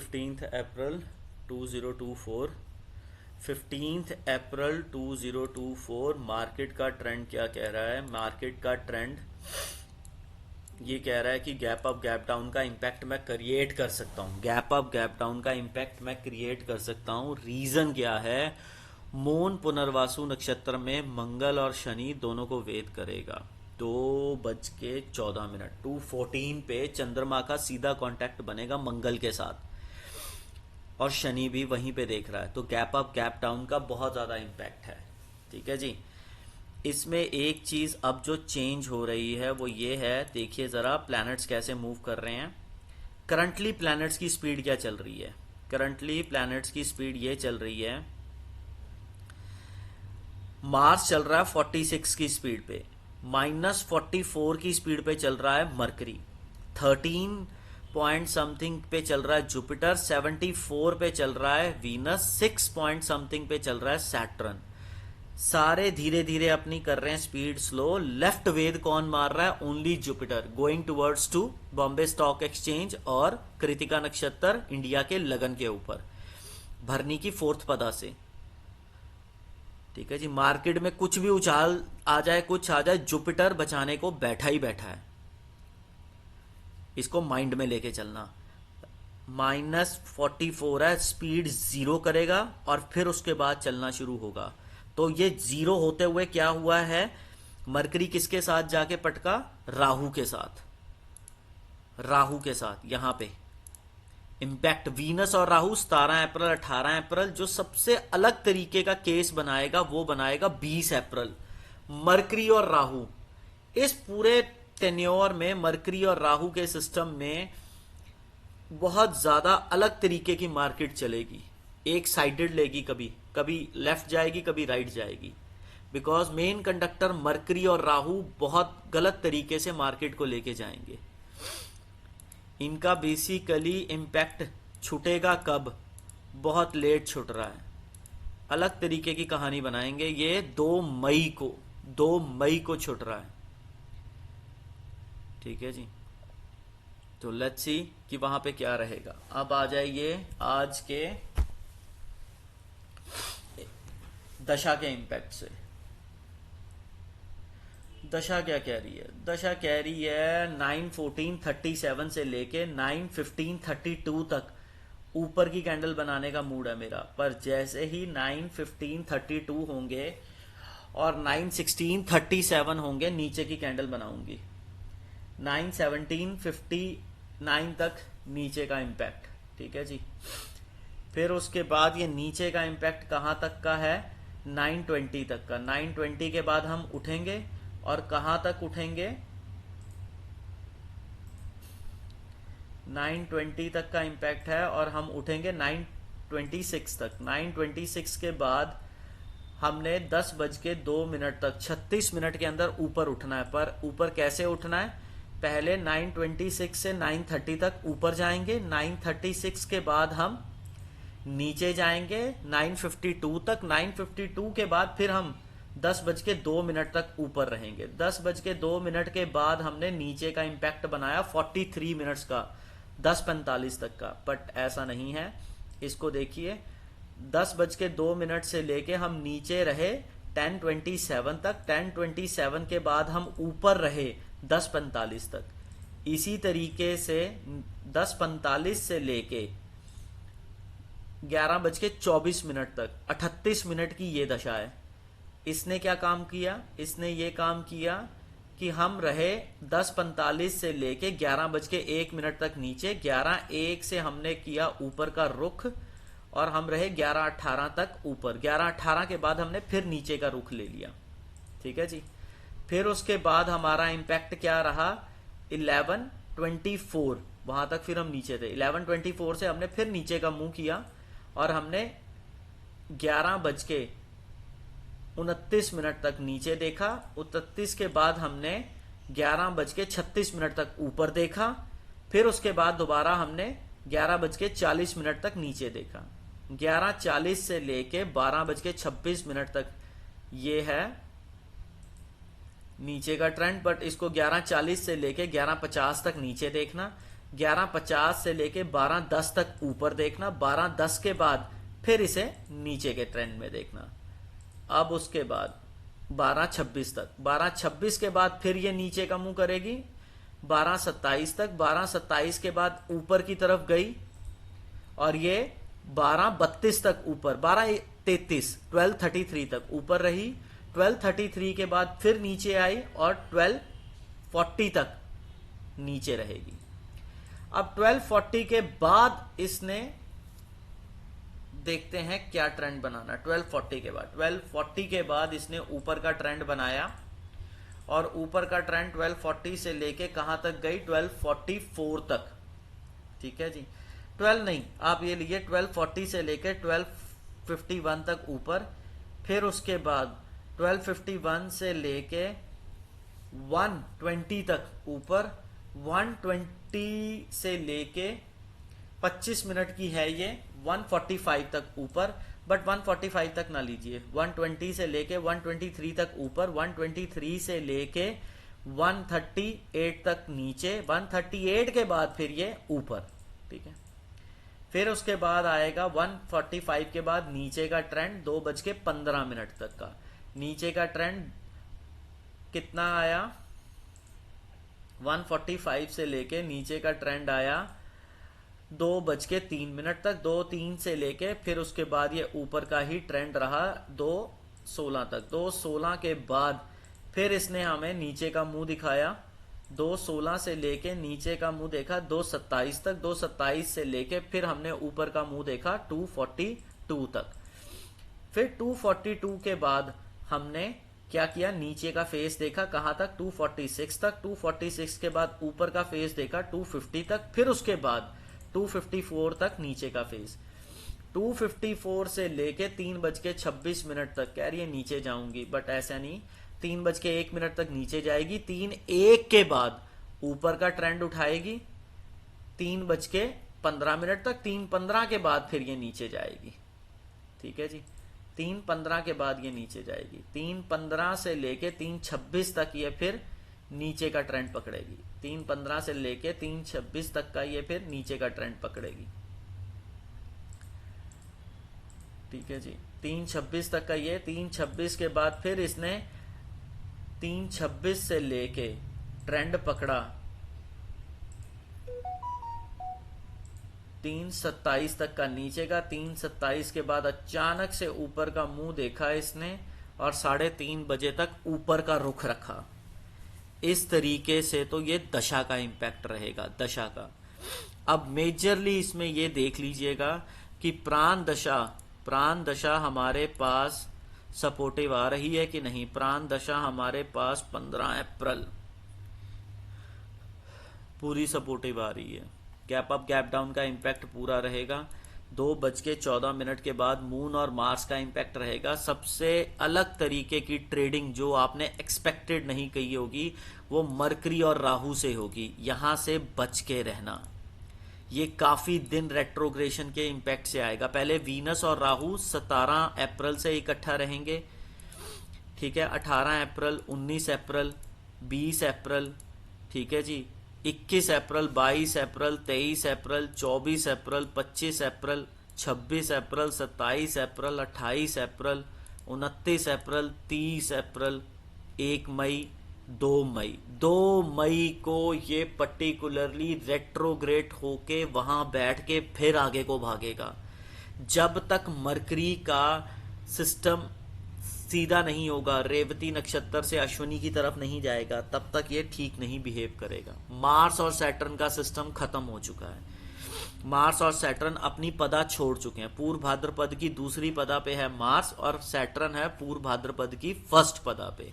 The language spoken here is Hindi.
15 अप्रैल 2024। 15 अप्रैल 2024 मार्केट का ट्रेंड क्या कह रहा है? मार्केट का ट्रेंड ये कह रहा है कि गैप अप गैप डाउन का इम्पैक्ट मैं क्रिएट कर सकता हूँ। गैप अप गैप डाउन का इम्पैक्ट मैं क्रिएट कर सकता हूँ। रीजन क्या है? मून पुनर्वासु नक्षत्र में मंगल और शनि दोनों को वेद करेगा। 2:14 2:14 पे चंद्रमा का सीधा कांटेक्ट बनेगा मंगल के साथ, और शनि भी वहीं पे देख रहा है, तो गैप अप गैप डाउन का बहुत ज़्यादा इम्पैक्ट है। ठीक है जी। इसमें एक चीज़ अब जो चेंज हो रही है वो ये है, देखिए ज़रा प्लैनेट्स कैसे मूव कर रहे हैं। करंटली प्लैनेट्स की स्पीड क्या चल रही है? करंटली प्लैनेट्स की स्पीड ये चल रही है, मार्स चल रहा है 46 की स्पीड पे, -44 की स्पीड पे चल रहा है मरकरी, 13 पॉइंट समथिंग पे चल रहा है जुपिटर, 74 पे चल रहा है वीनस, 6 पॉइंट समथिंग पे चल रहा है सैटर्न। सारे धीरे धीरे अपनी कर रहे हैं स्पीड स्लो। लेफ्ट वेद कौन मार रहा है? Only Jupiter, going towards to Bombay stock exchange और कृतिका नक्षत्र इंडिया के लगन के ऊपर, भरनी की 4th पदा से। ठीक है जी। मार्केट में कुछ भी उछाल आ जाए, कुछ आ जाए, जुपिटर बचाने को बैठा ही बैठा है। इसको माइंड में लेके चलना। -44 है, स्पीड 0 करेगा और फिर उसके बाद चलना शुरू होगा। तो ये 0 होते हुए क्या हुआ है? मरकरी किसके साथ जाके पटका? राहु के साथ। राहु के साथ यहां पे इम्पैक्ट वीनस और राहु 17 अप्रैल 18 अप्रैल। जो सबसे अलग तरीके का केस बनाएगा वो बनाएगा 20 अप्रैल। मरकरी और राहु, इस पूरे टेन्योर में मरकरी और राहु के सिस्टम में बहुत ज्यादा अलग तरीके की मार्केट चलेगी। एक साइडेड लेगी, कभी कभी लेफ्ट जाएगी, कभी राइट जाएगी, बिकॉज मेन कंडक्टर मरकरी और राहु बहुत गलत तरीके से मार्केट को लेके जाएंगे। इनका बेसिकली इम्पैक्ट छूटेगा कब? बहुत लेट छूट रहा है। अलग तरीके की कहानी बनाएंगे। ये 2 मई को छूट रहा है। ठीक है जी। तो लेट्स सी कि वहां पे क्या रहेगा। अब आ जाइए आज के दशा के इम्पैक्ट से। दशा क्या कह रही है? दशा कह रही है 9:14:37 से लेके 9:15:32 तक ऊपर की कैंडल बनाने का मूड है मेरा। पर जैसे ही 9:15:32 होंगे और 9:16:37 होंगे, नीचे की कैंडल बनाऊंगी। 9:17:59 तक नीचे का इम्पैक्ट। ठीक है जी। फिर उसके बाद ये नीचे का इम्पैक्ट कहाँ तक का है? 9:20 तक का। 9:20 के बाद हम उठेंगे, और कहां तक उठेंगे? 9:20 तक का इम्पैक्ट है, और हम उठेंगे 9:26 तक। 9:26 के बाद हमने 10:02 तक 36 मिनट के अंदर ऊपर उठना है। पर ऊपर कैसे उठना है? पहले 9:26 से 9:30 तक ऊपर जाएंगे। 9:36 के बाद हम नीचे जाएंगे 9:52 तक। 9:52 के बाद फिर हम 10:02 तक ऊपर रहेंगे। 10:02 के बाद हमने नीचे का इम्पैक्ट बनाया 43 मिनट्स का, 10:45 तक का। बट ऐसा नहीं है, इसको देखिए। 10:02 से लेके हम नीचे रहे 10:27 तक। 10:27 के बाद हम ऊपर रहे 10:45 तक। इसी तरीके से 10:45 से लेके 11:24 तक 38 मिनट की ये दशा है। इसने क्या काम किया? इसने ये काम किया कि हम रहे 10:45 से लेके 11:01 तक नीचे। 11:01 से हमने किया ऊपर का रुख, और हम रहे 11:18 तक ऊपर। 11:18 के बाद हमने फिर नीचे का रुख ले लिया। ठीक है जी। फिर उसके बाद हमारा इम्पैक्ट क्या रहा? 11:24, वहां तक फिर हम नीचे थे। 11:24 से हमने फिर नीचे का मुंह किया, और हमने 11:29 तक नीचे देखा। 29 के बाद हमने 11:36 तक ऊपर देखा। फिर उसके बाद दोबारा हमने 11:40 तक नीचे देखा। 11:40 से लेके 12:26 तक ये है नीचे का ट्रेंड। बट इसको 11:40 से लेके 11:50 तक नीचे देखना। 11:50 से लेके 12:10 तक ऊपर देखना, 12:10 के बाद फिर इसे नीचे के ट्रेंड में देखना। अब उसके बाद 12:26 तक, 12:26 के बाद फिर ये नीचे का मुंह करेगी 12:27 तक, 12:27 के बाद ऊपर की तरफ गई और ये 12:32 तक ऊपर, 12:33, 12:33 तक ऊपर रही, 12:33 के बाद फिर नीचे आई और 12:40 तक नीचे रहेगी। अब 12:40 के बाद इसने, देखते हैं क्या ट्रेंड बनाना। 12:40 के बाद इसने ऊपर का ट्रेंड बनाया और ऊपर का ट्रेंड 12:40 से लेके कहां तक गई, 12:44 तक। ठीक है जी, 12 नहीं, आप ये लिए 12:40 से लेके 12:51 तक ऊपर, फिर उसके बाद 12:51 से लेके 1:20 तक ऊपर, 1:20 से लेके 25 मिनट की है ये, 1:45 तक ऊपर, बट 1:45 तक ना लीजिए, 1:20 से लेके 1:23 तक ऊपर, 1:23 से लेके 1:38 तक नीचे, 1:38 के बाद फिर ये ऊपर। ठीक है, फिर उसके बाद आएगा 1:45 के बाद नीचे का ट्रेंड 2:15 तक का। नीचे का ट्रेंड कितना आया, 1:45 से लेके नीचे का ट्रेंड आया 2:03 तक, 2:03 से लेके फिर उसके बाद ये ऊपर का ही ट्रेंड रहा 2:16 तक। 2:16 के बाद फिर इसने हमें नीचे का मुंह दिखाया, 2:16 से लेके नीचे का मुंह देखा 2:27 तक, 2:27 से लेके फिर हमने ऊपर का मुंह देखा 2:42 तक। फिर 2:42 के बाद हमने क्या किया, नीचे का फेस देखा कहां तक, 2:46 तक, 2:46 के बाद ऊपर का फेस देखा 2:50 तक, फिर उसके बाद 2:54 तक नीचे का फेस, 2:54 से लेके 3:26 तक कह रही है नीचे जाऊंगी, बट ऐसा नहीं, 3:01 तक नीचे जाएगी, 3:01 के बाद ऊपर का ट्रेंड उठाएगी 3:15 तक, 3:15 के बाद फिर ये नीचे जाएगी। ठीक है जी, 3:15 के बाद ये नीचे जाएगी, 3:15 से लेके 3:26 तक ये फिर नीचे का ट्रेंड पकड़ेगी, 3:15 से लेके 3:26 तक का ये फिर नीचे का ट्रेंड पकड़ेगी। ठीक है जी, 3:26 तक का ये, 3:26 के बाद फिर इसने 3:26 से लेके ट्रेंड पकड़ा 3:27 तक का नीचे का, 3:27 के बाद अचानक से ऊपर का मुंह देखा इसने और 3:30 बजे तक ऊपर का रुख रखा। इस तरीके से तो ये दशा का इंपैक्ट रहेगा, दशा का। अब मेजरली इसमें ये देख लीजिएगा कि प्राण दशा हमारे पास सपोर्टिव आ रही है कि नहीं। प्राण दशा हमारे पास 15 अप्रैल पूरी सपोर्टिव आ रही है, गैप अप गैप डाउन का इंपैक्ट पूरा रहेगा। 2:14 के बाद मून और मार्स का इंपैक्ट रहेगा। सबसे अलग तरीके की ट्रेडिंग जो आपने एक्सपेक्टेड नहीं कही होगी वो मरकरी और राहु से होगी, यहां से बच के रहना। ये काफी दिन रेट्रोग्रेशन के इंपैक्ट से आएगा। पहले वीनस और राहु 17 अप्रैल से इकट्ठा रहेंगे, ठीक है, 18 अप्रैल, 19 अप्रैल, 20 अप्रैल, ठीक है जी, 21 अप्रैल, 22 अप्रैल, 23 अप्रैल, 24 अप्रैल, 25 अप्रैल, 26 अप्रैल, 27 अप्रैल, 28 अप्रैल, 29 अप्रैल, 30 अप्रैल, 1 मई, 2 मई को ये पर्टिकुलरली रेट्रोग्रेड होके वहां बैठ के फिर आगे को भागेगा। जब तक मरकरी का सिस्टम सीधा नहीं होगा, रेवती नक्षत्र से अश्विनी की तरफ नहीं जाएगा, तब तक ये ठीक नहीं बिहेव करेगा। मार्स और सैटर्न का सिस्टम खत्म हो चुका है। मार्स और सैटर्न अपनी पदा छोड़ चुके हैं। पूर्व भाद्रपद की दूसरी पदा पे है मार्स और सैटर्न है पूर्व भाद्रपद की फर्स्ट पदा पे।